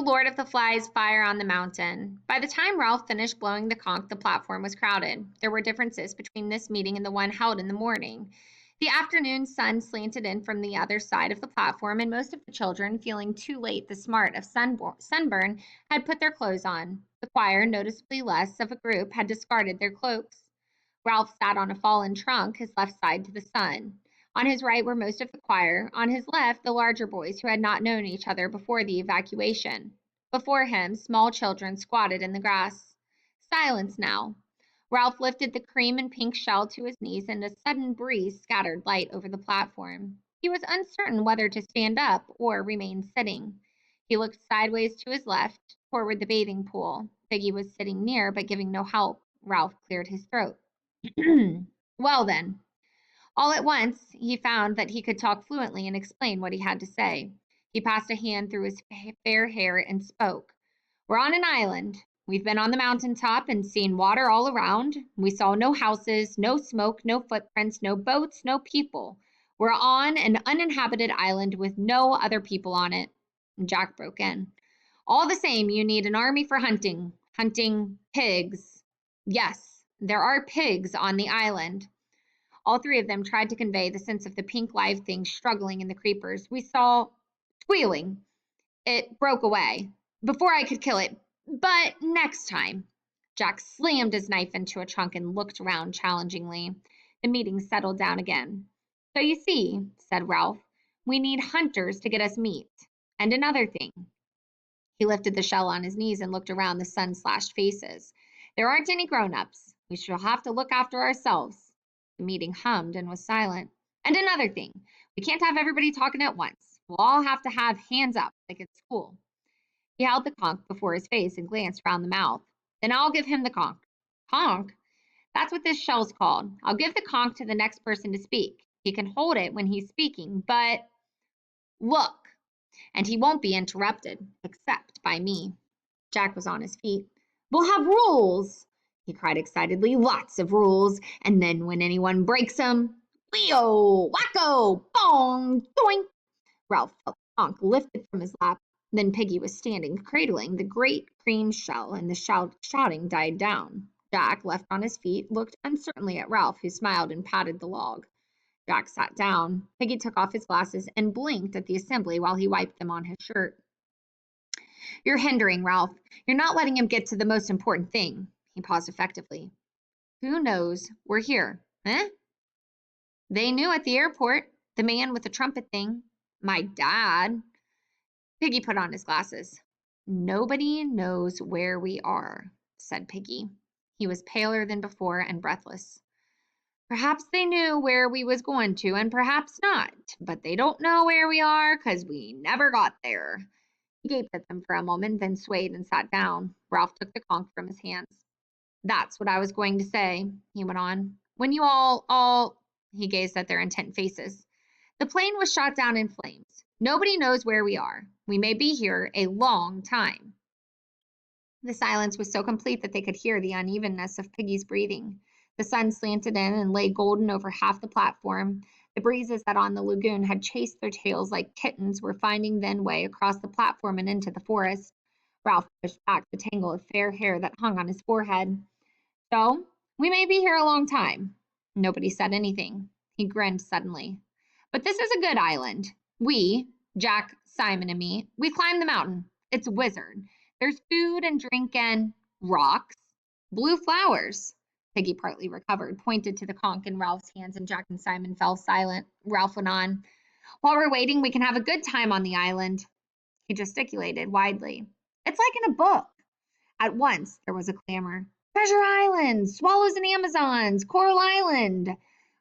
Lord of the Flies Fire on the Mountain. By the time Ralph finished blowing the conch, the platform was crowded. There were differences between this meeting and the one held in the morning. The afternoon sun slanted in from the other side of the platform, and most of the children, feeling too late the smart of sunburn, had put their clothes on. The choir, noticeably less of a group, had discarded their cloaks. Ralph sat on a fallen trunk, his left side to the sun. On his right were most of the choir, on his left the larger boys who had not known each other before the evacuation. Before him, small children squatted in the grass. Silence now. Ralph lifted the cream and pink shell to his knees, and a sudden breeze scattered light over the platform. He was uncertain whether to stand up or remain sitting. He looked sideways to his left, toward the bathing pool. Piggy was sitting near, but giving no help. Ralph cleared his throat. Well, then. All at once, he found that he could talk fluently and explain what he had to say. He passed a hand through his fair hair and spoke. We're on an island. We've been on the mountaintop and seen water all around. We saw no houses, no smoke, no footprints, no boats, no people. We're on an uninhabited island with no other people on it. Jack broke in. All the same, you need an army for hunting. Hunting pigs. Yes, there are pigs on the island. All three of them tried to convey the sense of the pink live things struggling in the creepers. We saw squealing. It broke away before I could kill it. But next time. Jack slammed his knife into a trunk and looked around challengingly. The meeting settled down again. So you see, said Ralph, we need hunters to get us meat. And another thing. He lifted the shell on his knees and looked around the sun-slashed faces. There aren't any grown-ups. We shall have to look after ourselves. The meeting hummed and was silent. And another thing. We can't have everybody talking at once. We'll all have to have hands up, like at school. He held the conch before his face and glanced round the mouth. Then I'll give him the conch. Conch? That's what this shell's called. I'll give the conch to the next person to speak. He can hold it when he's speaking, but look. And he won't be interrupted, except by me. Jack was on his feet. We'll have rules, he cried excitedly. Lots of rules. And then when anyone breaks them, wheo, wacko, bong, doink. Ralph felt the conch lifted from his lap. Then Piggy was standing, cradling the great cream shell, and the shouting died down. Jack, left on his feet, looked uncertainly at Ralph, who smiled and patted the log. Jack sat down. Piggy took off his glasses and blinked at the assembly while he wiped them on his shirt. You're hindering, Ralph. You're not letting him get to the most important thing. He paused effectively. Who knows? We're here. Eh? They knew at the airport. The man with the trumpet thing. My dad. Piggy put on his glasses. Nobody knows where we are, said Piggy. He was paler than before and breathless. Perhaps they knew where we was going to, and perhaps not, but they don't know where we are, 'cause we never got there. He gaped at them for a moment, then swayed and sat down. Ralph took the conch from his hands. That's what I was going to say, he went on. When you all, he gazed at their intent faces. The plane was shot down in flames. Nobody knows where we are. We may be here a long time. The silence was so complete that they could hear the unevenness of Piggy's breathing. The sun slanted in and lay golden over half the platform. The breezes that on the lagoon had chased their tails like kittens were finding their way across the platform and into the forest. Ralph pushed back the tangle of fair hair that hung on his forehead. So, we may be here a long time. Nobody said anything. He grinned suddenly. But this is a good island. We, Jack, Simon, and me, we climbed the mountain. It's a wizard. There's food and drink and rocks. Blue flowers. Piggy partly recovered, pointed to the conch in Ralph's hands, and Jack and Simon fell silent. Ralph went on. While we're waiting, we can have a good time on the island. He gesticulated widely. It's like in a book. At once, there was a clamor. Treasure Island, Swallows and Amazons, Coral Island.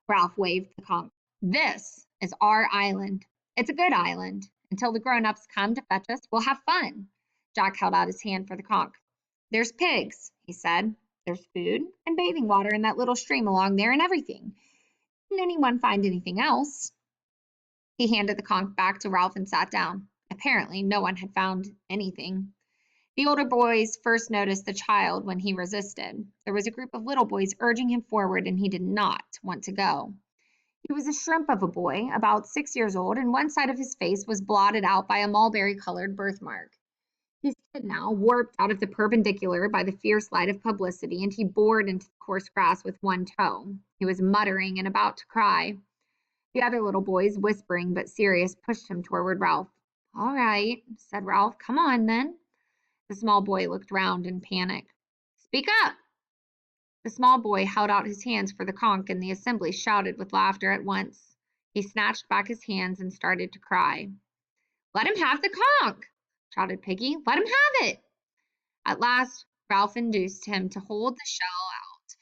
Ralph waved the conch. This is our island. It's a good island. Until the grown-ups come to fetch us, we'll have fun. Jack held out his hand for the conch. There's pigs, he said. There's food and bathing water in that little stream along there and everything. Didn't anyone find anything else? He handed the conch back to Ralph and sat down. Apparently, no one had found anything. The older boys first noticed the child when he resisted. There was a group of little boys urging him forward, and he did not want to go. He was a shrimp of a boy, about 6 years old, and one side of his face was blotted out by a mulberry-colored birthmark. He stood now, warped out of the perpendicular by the fierce light of publicity, and he bored into the coarse grass with one toe. He was muttering and about to cry. The other little boys, whispering but serious, pushed him toward Ralph. All right, said Ralph. Come on, then. The small boy looked round in panic. Speak up! The small boy held out his hands for the conch, and the assembly shouted with laughter at once. He snatched back his hands and started to cry. Let him have the conch, shouted Piggy. Let him have it. At last, Ralph induced him to hold the shell out.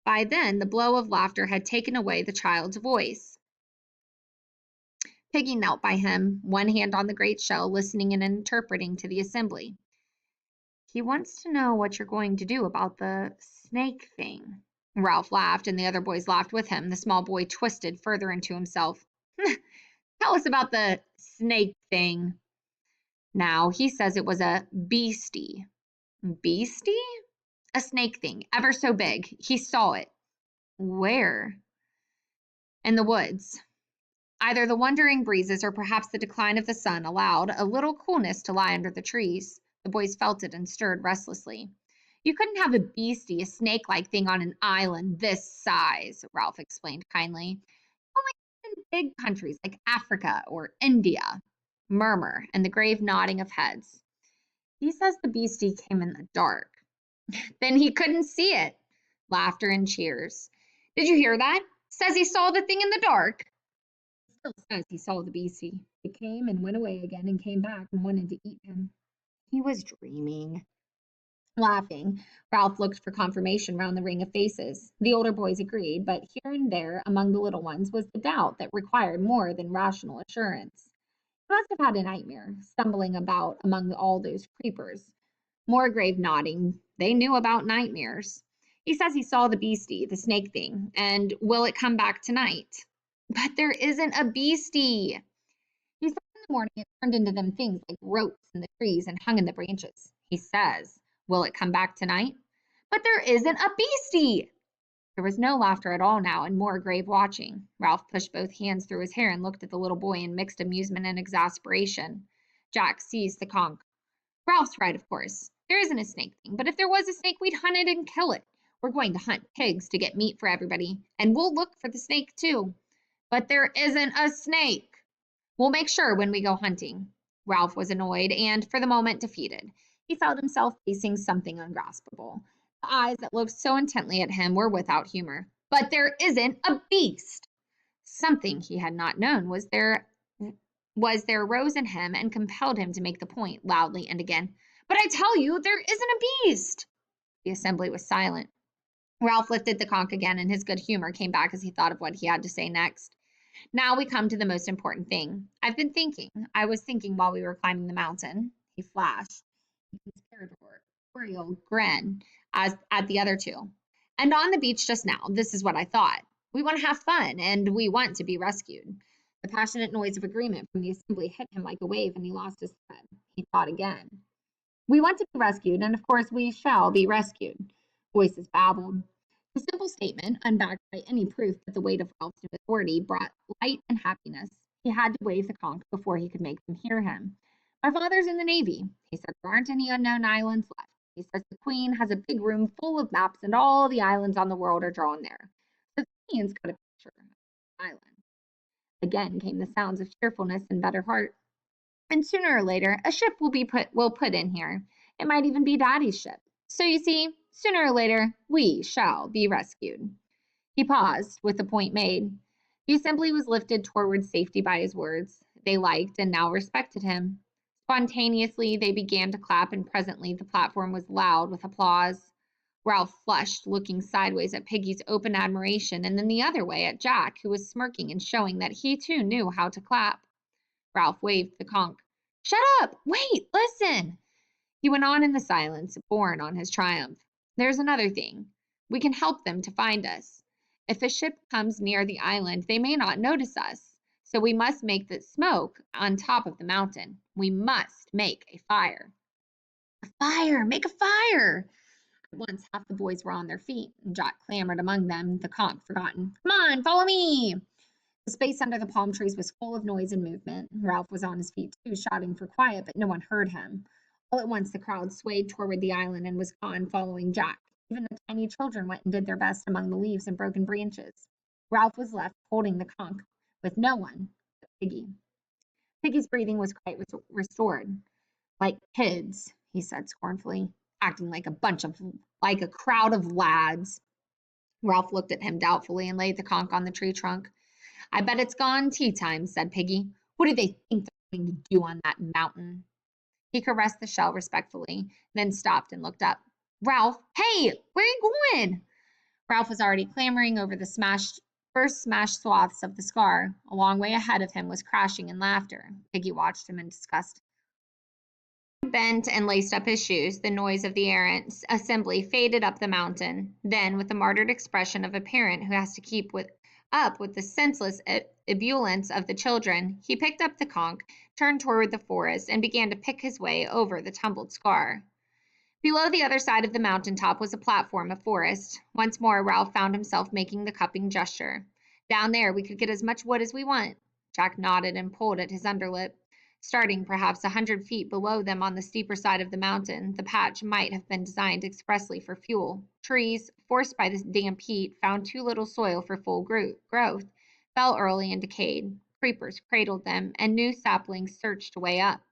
By then, the blow of laughter had taken away the child's voice. Piggy knelt by him, one hand on the great shell, listening and interpreting to the assembly. He wants to know what you're going to do about the snake thing. Ralph laughed, and the other boys laughed with him. The small boy twisted further into himself. Tell us about the snake thing. Now, he says it was a beastie. Beastie? A snake thing, ever so big. He saw it. Where? In the woods. Either the wandering breezes or perhaps the decline of the sun allowed a little coolness to lie under the trees. The boys felt it and stirred restlessly. You couldn't have a beastie, a snake-like thing on an island this size, Ralph explained kindly. Only in big countries like Africa or India. Murmur and the grave nodding of heads. He says the beastie came in the dark. Then he couldn't see it. Laughter and cheers. Did you hear that? Says he saw the thing in the dark. Still says he saw the beastie. It came and went away again and came back and wanted to eat him. He was dreaming. Laughing, Ralph looked for confirmation round the ring of faces. The older boys agreed, but here and there among the little ones was the doubt that required more than rational assurance. He must have had a nightmare, stumbling about among all those creepers. More grave nodding. They knew about nightmares. He says he saw the beastie, the snake thing, and will it come back tonight? But there isn't a beastie. He said in the morning it turned into them things like ropes in the trees and hung in the branches. He says, will it come back tonight? But there isn't a beastie. There was no laughter at all now, and more grave watching. Ralph pushed both hands through his hair and looked at the little boy in mixed amusement and exasperation. Jack seized the conch. Ralph's right, of course. There isn't a snake thing, but if there was a snake, we'd hunt it and kill it. We're going to hunt pigs to get meat for everybody, and we'll look for the snake too. But there isn't a snake. We'll make sure when we go hunting. Ralph was annoyed and, for the moment, defeated. He felt himself facing something ungraspable. The eyes that looked so intently at him were without humor. But there isn't a beast. Something he had not known was there rose in him and compelled him to make the point loudly and again. But I tell you, there isn't a beast. The assembly was silent. Ralph lifted the conch again, and his good humor came back as he thought of what he had to say next. Now we come to the most important thing. I was thinking while we were climbing the mountain. He flashed a conspiratorial grin as at the other two. And on the beach just now, this is what I thought. We want to have fun, and we want to be rescued. The passionate noise of agreement from the assembly hit him like a wave, and he lost his thread. He thought again. We want to be rescued, and of course we shall be rescued. Voices babbled. The simple statement, unbacked by any proof that the weight of Ralph's new authority, brought light and happiness. He had to wave the conch before he could make them hear him. My father's in the Navy. He said there aren't any unknown islands left. He says the Queen has a big room full of maps, and all the islands on the world are drawn there. The Queen's got a picture of the island. Again came the sounds of cheerfulness and better heart. And sooner or later, a ship will put in here. It might even be Daddy's ship. So you see, sooner or later, we shall be rescued. He paused, with the point made. The assembly was lifted toward safety by his words. They liked and now respected him. Spontaneously, they began to clap, and presently the platform was loud with applause. Ralph flushed, looking sideways at Piggy's open admiration, and then the other way at Jack, who was smirking and showing that he too knew how to clap. Ralph waved the conch. Shut up! Wait! Listen! He went on in the silence, borne on his triumph. There's another thing. We can help them to find us. If a ship comes near the island, they may not notice us. So we must make the smoke on top of the mountain. We must make a fire. A fire! Make a fire! At once half the boys were on their feet, and Jack clamored among them, the conch forgotten. Come on, follow me! The space under the palm trees was full of noise and movement. Ralph was on his feet too, shouting for quiet, but no one heard him. All at once, the crowd swayed toward the island and was gone, following Jack. Even the tiny children went and did their best among the leaves and broken branches. Ralph was left holding the conch with no one but Piggy. Piggy's breathing was quite restored. Like kids, he said scornfully, acting like a crowd of lads. Ralph looked at him doubtfully and laid the conch on the tree trunk. I bet it's gone tea time, said Piggy. What do they think they're going to do on that mountain? He caressed the shell respectfully, then stopped and looked up. Ralph, hey, where are you going? Ralph was already clambering over the first smashed swaths of the scar. A long way ahead of him was crashing in laughter. Piggy watched him in disgust. He bent and laced up his shoes. The noise of the errant assembly faded up the mountain. Then, with the martyred expression of a parent who has to keep up with the senseless ebullience of the children, he picked up the conch, turned toward the forest, and began to pick his way over the tumbled scar. Below the other side of the mountain top was a platform of forest. Once more, Ralph found himself making the cupping gesture. Down there, we could get as much wood as we want. Jack nodded and pulled at his underlip. Starting perhaps 100 feet below them on the steeper side of the mountain, the patch might have been designed expressly for fuel. Trees, forced by the damp heat, found too little soil for full growth, fell early and decayed. Creepers cradled them, and new saplings searched a way up.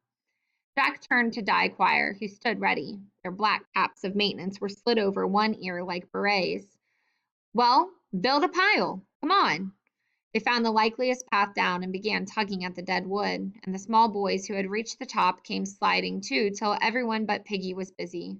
Jack turned to Di Quire, who stood ready. Their black caps of maintenance were slid over one ear like berets. Well, build a pile. Come on. They found the likeliest path down and began tugging at the dead wood, and the small boys who had reached the top came sliding too till everyone but Piggy was busy.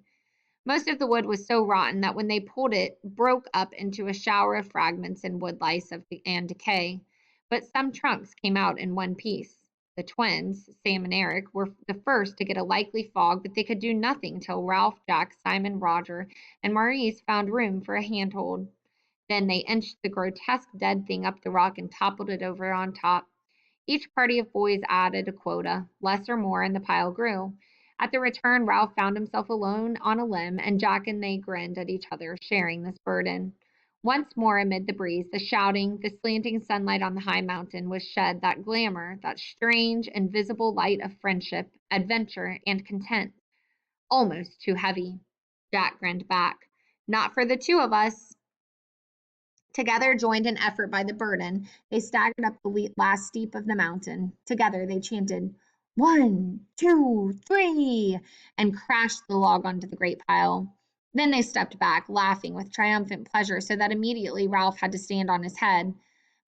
Most of the wood was so rotten that when they pulled it, broke up into a shower of fragments and wood lice and decay. But some trunks came out in one piece. The twins, Sam and Eric, were the first to get a likely fog, but they could do nothing till Ralph, Jack, Simon, Roger, and Maurice found room for a handhold. Then they inched the grotesque dead thing up the rock and toppled it over on top. Each party of boys added a quota, less or more, and the pile grew. At the return, Ralph found himself alone on a limb, and Jack and they grinned at each other, sharing this burden. Once more, amid the breeze, the shouting, the slanting sunlight on the high mountain was shed that glamour, that strange, invisible light of friendship, adventure, and content. Almost too heavy. Jack grinned back. Not for the two of us. Together, joined in effort by the burden, they staggered up the last steep of the mountain. Together, they chanted, 1, 2, 3, and crashed the log onto the great pile. Then they stepped back, laughing with triumphant pleasure, so that immediately Ralph had to stand on his head.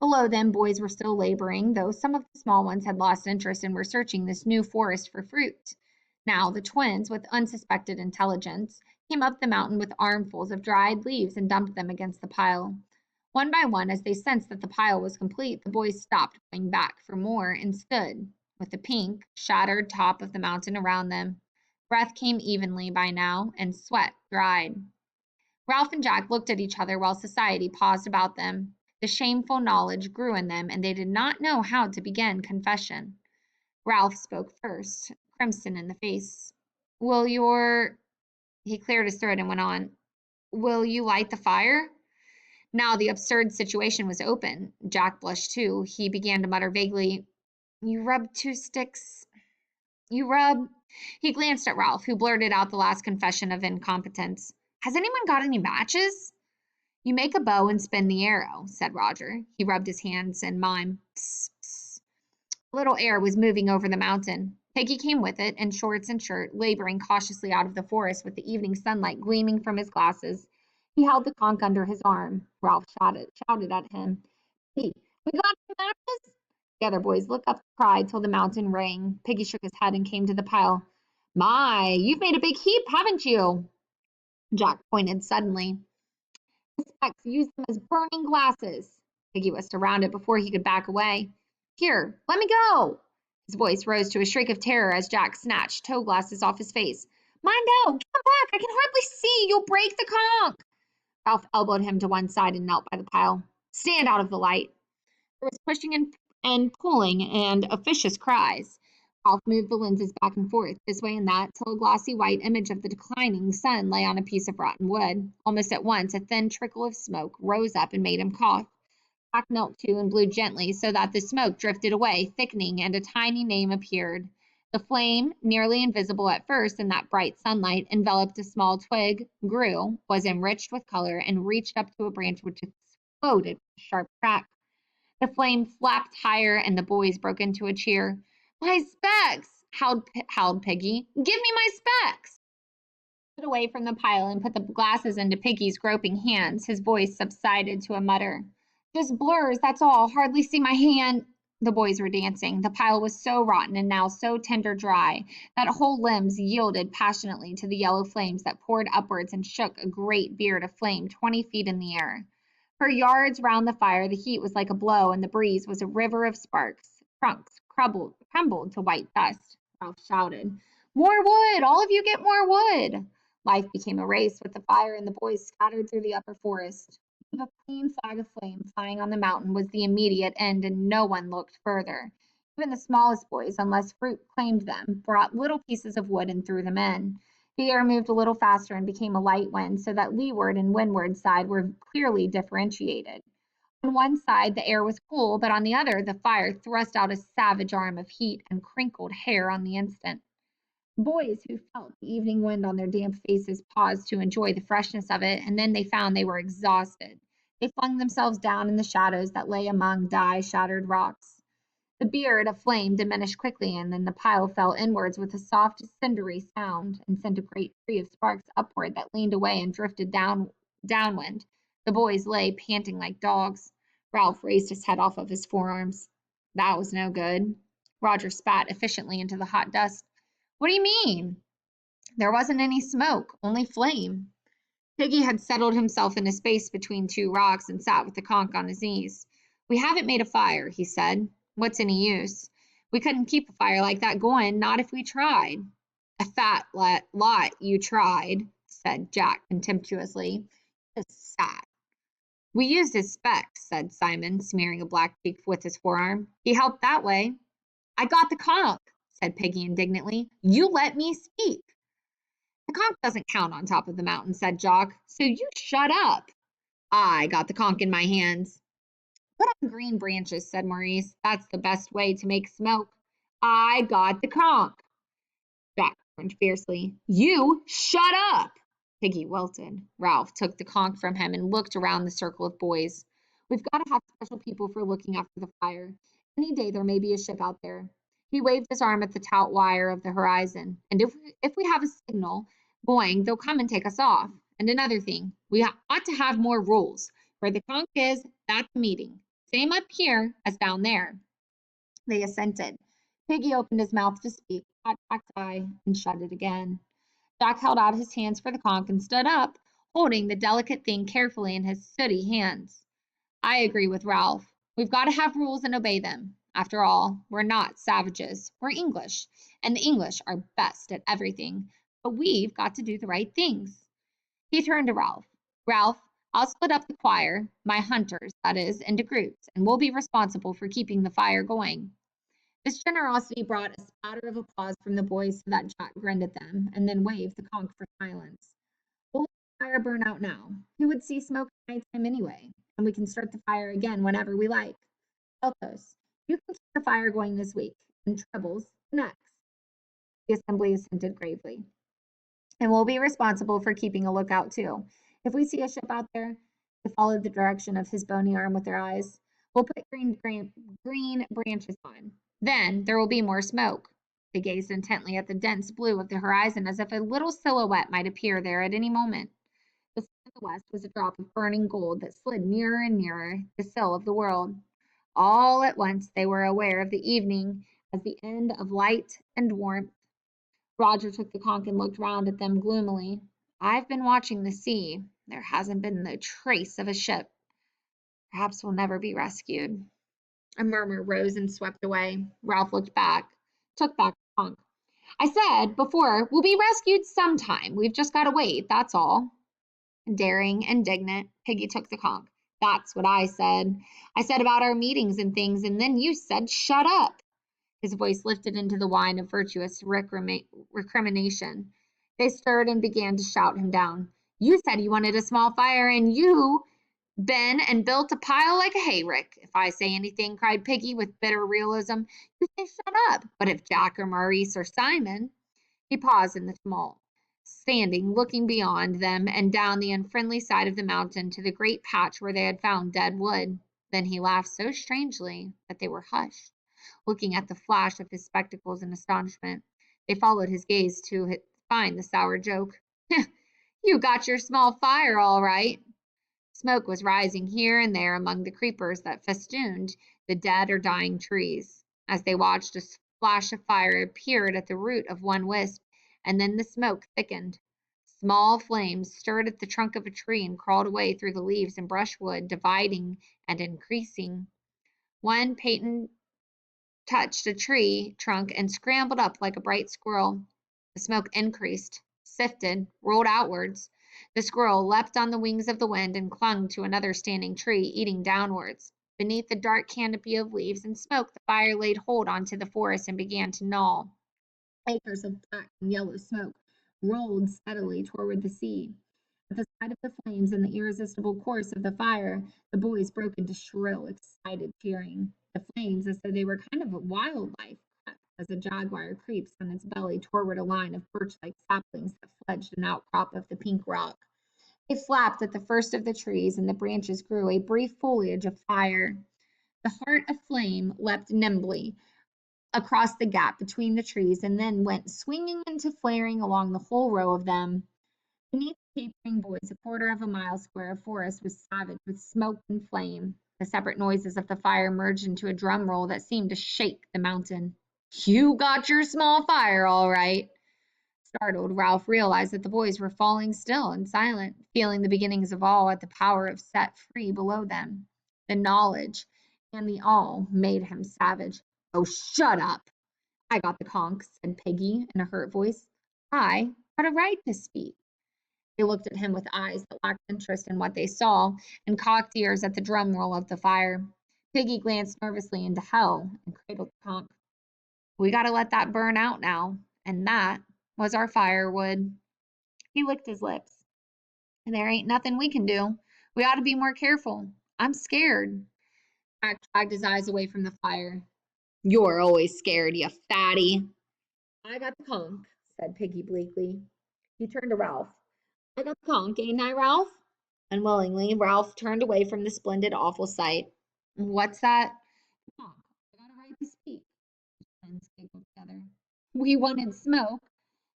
Below them, boys were still laboring, though some of the small ones had lost interest and were searching this new forest for fruit. Now, the twins, with unsuspected intelligence, came up the mountain with armfuls of dried leaves and dumped them against the pile. One by one, as they sensed that the pile was complete, the boys stopped going back for more and stood, with the pink, shattered top of the mountain around them. Breath came evenly by now, and sweat dried. Ralph and Jack looked at each other while society paused about them. The shameful knowledge grew in them, and they did not know how to begin confession. Ralph spoke first, crimson in the face. He cleared his throat and went on, will you light the fire? Now the absurd situation was open. Jack blushed too. He began to mutter vaguely, you rub 2 sticks. You rub. He glanced at Ralph, who blurted out the last confession of incompetence. Has anyone got any matches? You make a bow and spin the arrow, said Roger. He rubbed his hands and mimed. Psst, psst. A little air was moving over the mountain. Peggy came with it, in shorts and shirt, laboring cautiously out of the forest with the evening sunlight gleaming from his glasses. He held the conch under his arm. Ralph shouted at him. Hey, we got any matches? The other boys looked up and cried till the mountain rang. Piggy shook his head and came to the pile. My, you've made a big heap, haven't you? Jack pointed suddenly. The Specs used them as burning glasses. Piggy was surrounded before he could back away. Here, let me go. His voice rose to a shriek of terror as Jack snatched toe glasses off his face. Mind out! Come back! I can hardly see! You'll break the conch! Ralph elbowed him to one side and knelt by the pile. Stand out of the light. There was pushing and pulling and officious cries. Ralph moved the lenses back and forth, this way and that, till a glossy white image of the declining sun lay on a piece of rotten wood. Almost at once, a thin trickle of smoke rose up and made him cough. Jack knelt too and blew gently so that the smoke drifted away, thickening, and a tiny name appeared. The flame, nearly invisible at first in that bright sunlight, enveloped a small twig, grew, was enriched with color, and reached up to a branch which exploded with a sharp crack. The flame flapped higher, and the boys broke into a cheer. "My specs!" howled Piggy. "Give me my specs!" Away from the pile and put the glasses into Piggy's groping hands. His voice subsided to a mutter. "Just blurs, that's all. Hardly see my hand." The boys were dancing. The pile was so rotten and now so tender dry that whole limbs yielded passionately to the yellow flames that poured upwards and shook a great beard of flame 20 feet in the air. For yards round the fire, the heat was like a blow, and the breeze was a river of sparks. Trunks crumbled to white dust. Ralph shouted, "More wood! All of you get more wood!" Life became a race with the fire, and the boys scattered through the upper forest. The clean flag of flame flying on the mountain was the immediate end, and no one looked further. Even the smallest boys, unless fruit claimed them, brought little pieces of wood and threw them in. The air moved a little faster and became a light wind, so that leeward and windward side were clearly differentiated. On one side, the air was cool, but on the other, the fire thrust out a savage arm of heat and crinkled hair on the instant. Boys who felt the evening wind on their damp faces paused to enjoy the freshness of it, and then they found they were exhausted. They flung themselves down in the shadows that lay among dye-shattered rocks. The beard of flame diminished quickly, and then the pile fell inwards with a soft, cindery sound, and sent a great tree of sparks upward that leaned away and drifted downwind. The boys lay panting like dogs. Ralph raised his head off of his forearms. That was no good. Roger spat efficiently into the hot dust. "What do you mean?" "There wasn't any smoke, only flame." Piggy had settled himself in a space between two rocks and sat with the conch on his knees. "We haven't made a fire," he said. "What's any use? We couldn't keep a fire like that going, not if we tried." "A fat lot you tried," said Jack contemptuously. "Just sat." "We used his specs," said Simon, smearing a black cheek with his forearm. "He helped that way." "I got the conch," said Piggy indignantly. "You let me speak." "The conch doesn't count on top of the mountain," said Jock, "so you shut up." "I got the conch in my hands." "Put on green branches," said Maurice. "That's the best way to make smoke." "I got the conch." Jack turned fiercely. "You shut up!" Piggy wilted. Ralph took the conch from him and looked around the circle of boys. "We've got to have special people for looking after the fire. Any day there may be a ship out there." He waved his arm at the taut wire of the horizon. "And if we have a signal going, they'll come and take us off. And another thing, we ought to have more rules. Where the conch is, that's a meeting. Same up here as down there." They assented. Piggy opened his mouth to speak, caught Jack's eye, and shut it again. Jack held out his hands for the conch and stood up, holding the delicate thing carefully in his sooty hands. "I agree with Ralph. We've got to have rules and obey them. After all, we're not savages. We're English, and the English are best at everything. But we've got to do the right things." He turned to Ralph. "Ralph, I'll split up the choir, my hunters, that is, into groups, and we'll be responsible for keeping the fire going." This generosity brought a spatter of applause from the boys so that Jack grinned at them, and then waved the conch for silence. "We'll let the fire burn out now. Who would see smoke at nighttime anyway? And we can start the fire again whenever we like. Eltos, you can keep the fire going this week, and Trebles next." The assembly assented gravely. "And we'll be responsible for keeping a lookout too. If we see a ship out there," they followed the direction of his bony arm with their eyes, "we'll put green branches on. Then there will be more smoke." They gazed intently at the dense blue of the horizon as if a little silhouette might appear there at any moment. The sun in the west was a drop of burning gold that slid nearer and nearer the sill of the world. All at once they were aware of the evening as the end of light and warmth. Roger took the conch and looked round at them gloomily. "I've been watching the sea. There hasn't been the trace of a ship. Perhaps we'll never be rescued." A murmur rose and swept away. Ralph took back the conch. "I said before, we'll be rescued sometime. We've just got to wait, that's all." Daring, indignant, Piggy took the conch. "That's what I said. I said about our meetings and things, and then you said shut up." His voice lifted into the whine of virtuous recrimination. They stirred and began to shout him down. "You said you wanted a small fire, and you—" been and built a pile like a hayrick. If I say anything, cried Piggy with bitter realism, you say shut up. But if Jack or Maurice or Simon, he paused in the tumult, standing, looking beyond them and down the unfriendly side of the mountain to the great patch where they had found dead wood. Then he laughed so strangely that they were hushed, looking at the flash of his spectacles in astonishment. They followed his gaze to find the sour joke. You got your small fire, all right. Smoke was rising here and there among the creepers that festooned the dead or dying trees. As they watched, a flash of fire appeared at the root of one wisp, and then the smoke thickened. Small flames stirred at the trunk of a tree and crawled away through the leaves and brushwood, dividing and increasing. One Peyton touched a tree trunk and scrambled up like a bright squirrel. The smoke increased, sifted, rolled outwards. The squirrel leapt on the wings of the wind and clung to another standing tree, eating downwards. Beneath the dark canopy of leaves and smoke, the fire laid hold onto the forest and began to gnaw. Acres of black and yellow smoke rolled steadily toward the sea. At the sight of the flames and the irresistible course of the fire, the boys broke into shrill, excited cheering. The flames, as though they were kind of a wildlife, crept as a jaguar creeps on its belly toward a line of birch-like saplings that fledged an outcrop of the pink rock. They flapped at the first of the trees, and the branches grew a brief foliage of fire. The heart of flame leapt nimbly across the gap between the trees and then went swinging into flaring along the whole row of them. Beneath the capering boys, a quarter of a mile square of forest was savage with smoke and flame. The separate noises of the fire merged into a drum roll that seemed to shake the mountain. You got your small fire, all right. Startled, Ralph realized that the boys were falling still and silent, feeling the beginnings of awe at the power of set free below them. The knowledge and the awe made him savage. Oh, shut up! I got the conch, said Peggy in a hurt voice. I had a right to speak. They looked at him with eyes that lacked interest in what they saw, and cocked ears at the drum roll of the fire. Piggy glanced nervously into hell and cradled the conch. We gotta let that burn out now, and that was our firewood. He licked his lips. And there ain't nothing we can do. We ought to be more careful. I'm scared. Jack dragged his eyes away from the fire. You're always scared, you fatty. I got the conch, said Piggy bleakly. He turned to Ralph. I got the conch, ain't I, Ralph? Unwillingly, Ralph turned away from the splendid, awful sight. What's that? Conch. I got a right to speak. His friends giggled together. We wanted smoke.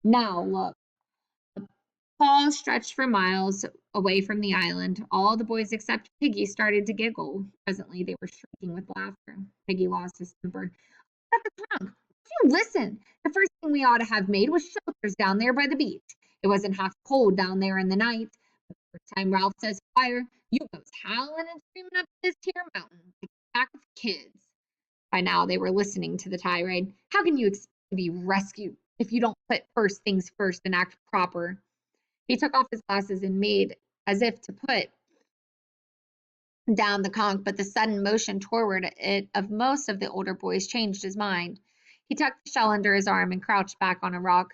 Now look. The paw stretched for miles away from the island. All the boys except Piggy started to giggle. Presently, they were shrieking with laughter. Piggy lost his temper. Got the trunk. You listen. The first thing we ought to have made was shelters down there by the beach. It wasn't half cold down there in the night. But the first time Ralph says fire, you goes howling and screaming up this here mountain like a pack of kids. By now they were listening to the tirade. How can you expect to be rescued if you don't put first things first and act proper? He took off his glasses and made as if to put down the conch, but the sudden motion toward it of most of the older boys changed his mind. He tucked the shell under his arm and crouched back on a rock.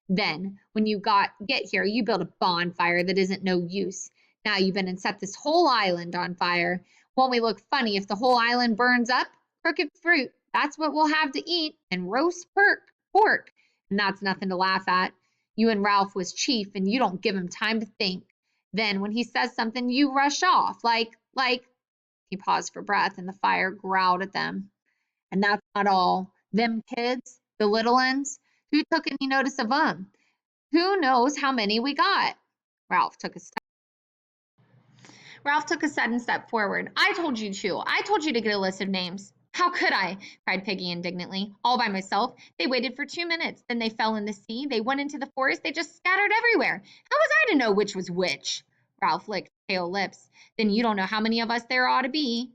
Then, when you get here, you build a bonfire that isn't no use. Now you've been and set this whole island on fire. Won't we look funny if the whole island burns up? Crooked fruit, that's what we'll have to eat, and roast pork, and that's nothing to laugh at. You and Ralph was chief, and you don't give him time to think. Then, when he says something, you rush off, like, he paused for breath, and the fire growled at them. And that's not all. Them kids, the little uns, who took any notice of them? Who knows how many we got? Ralph took a step. Ralph took a sudden step forward. I told you to. I told you to get a list of names. How could I? Cried Peggy indignantly. All by myself. They waited for 2 minutes. Then they fell in the sea. They went into the forest. They just scattered everywhere. How was I to know which was which? Ralph licked pale lips. Then you don't know how many of us there ought to be.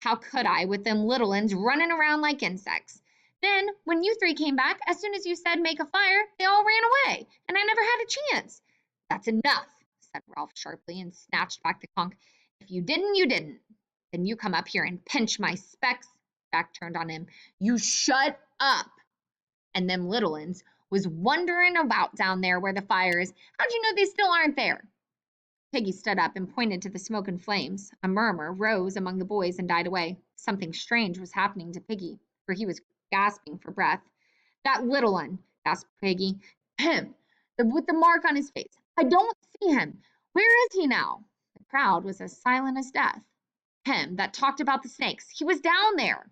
How could I, with them little uns running around like insects? Then, when you three came back, as soon as you said make a fire, they all ran away, and I never had a chance. That's enough, said Ralph sharply and snatched back the conch. If you didn't, you didn't. Then you come up here and pinch my specs. Jack turned on him. You shut up. And them little uns was wandering about down there where the fire is. How'd you know they still aren't there? Piggy stood up and pointed to the smoke and flames. A murmur rose among the boys and died away. Something strange was happening to Piggy, for he was gasping for breath. That little one, gasped Piggy. Him, with the mark on his face. I don't see him. Where is he now? The crowd was as silent as death. Him that talked about the snakes. He was down there.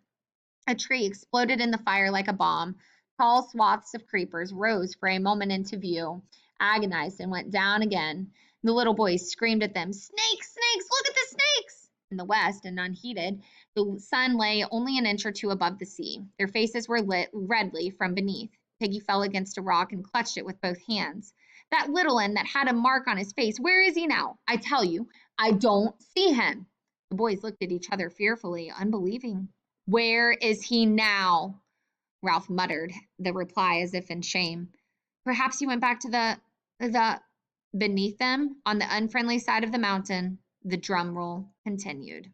A tree exploded in the fire like a bomb. Tall swaths of creepers rose for a moment into view, agonized, and went down again. The little boys screamed at them, Snakes, snakes, look at the snakes! In the west, and unheeded, the sun lay only an inch or two above the sea. Their faces were lit redly from beneath. Piggy fell against a rock and clutched it with both hands. That little one that had a mark on his face, where is he now? I tell you, I don't see him. The boys looked at each other fearfully, unbelieving. Where is he now? Ralph muttered the reply as if in shame. Perhaps he went back to the beneath them on the unfriendly side of the mountain. The drum roll continued.